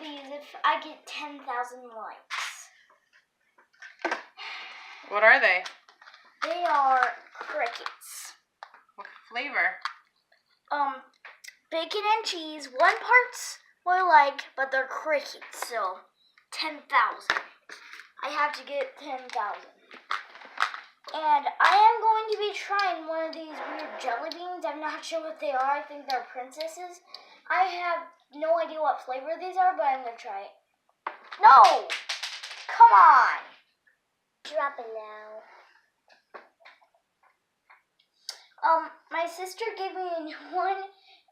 these if I get 10,000 likes. What are they? They are crickets. What flavor? Bacon and cheese. 1 part's what I like, but they're crickets, so 10,000. I have to get 10,000. And I am going to be trying one of these weird jelly beans. I'm not sure what they are. I think they're princesses. I have no idea what flavor these are, but I'm going to try it. No! Come on! Drop it now. My sister gave me a new one.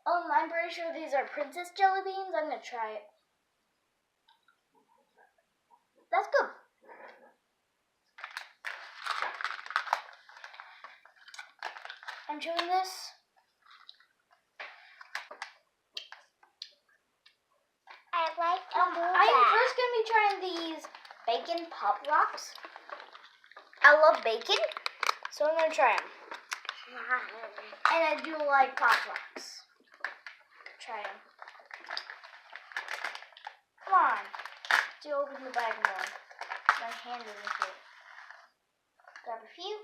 I'm pretty sure these are princess jelly beans. I'm going to try it. That's good. I'm chewing this. I like to do that. I'm first going to be trying these bacon pop rocks. I love bacon, so I'm going to try them. And I do like pop rocks. Try them. Come on. To open the bag more. My hand isn't here. Grab a few.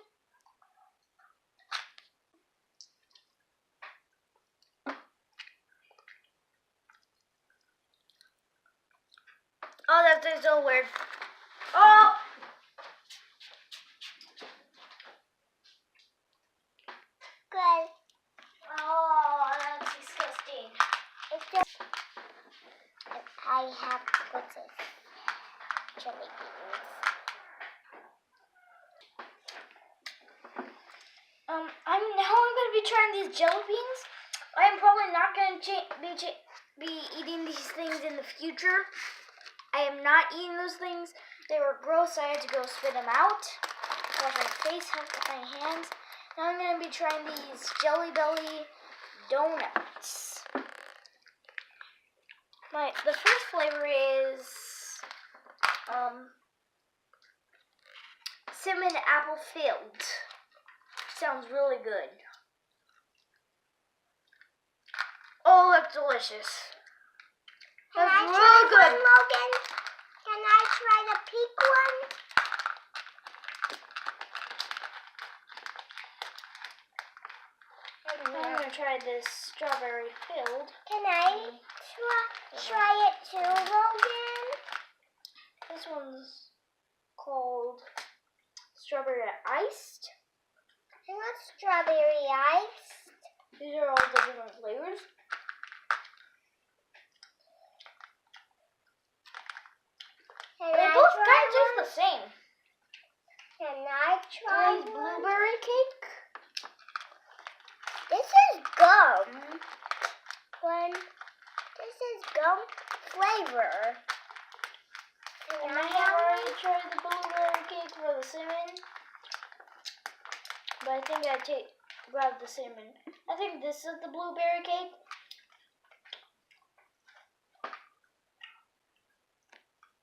Oh, that tastes so weird. Oh! Good. Oh, that's disgusting. It's just I have put this jelly beans. I'm going to be trying these jelly beans. I am probably not going to be eating these things in the future. I am not eating those things. They were gross. I had to go spit them out. Wash my face, my hands. Now I'm going to be trying these Jelly Belly donuts. The first flavor is cinnamon apple filled. Sounds really good. Oh, that's delicious. Can That's I really try good. one, Logan? Can I try the pink one? I'm going to try this strawberry filled. Can I try it too, Logan? This one's called strawberry iced. I want strawberry ice. These are all the different flavors. They both kind of taste the same. Can I try These blueberry cake. This is gum. This is gum flavor. And I have already tried the blueberry cake for the cinnamon. But I think I grab the cinnamon. I think this is the blueberry cake.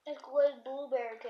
It's good blueberry cake.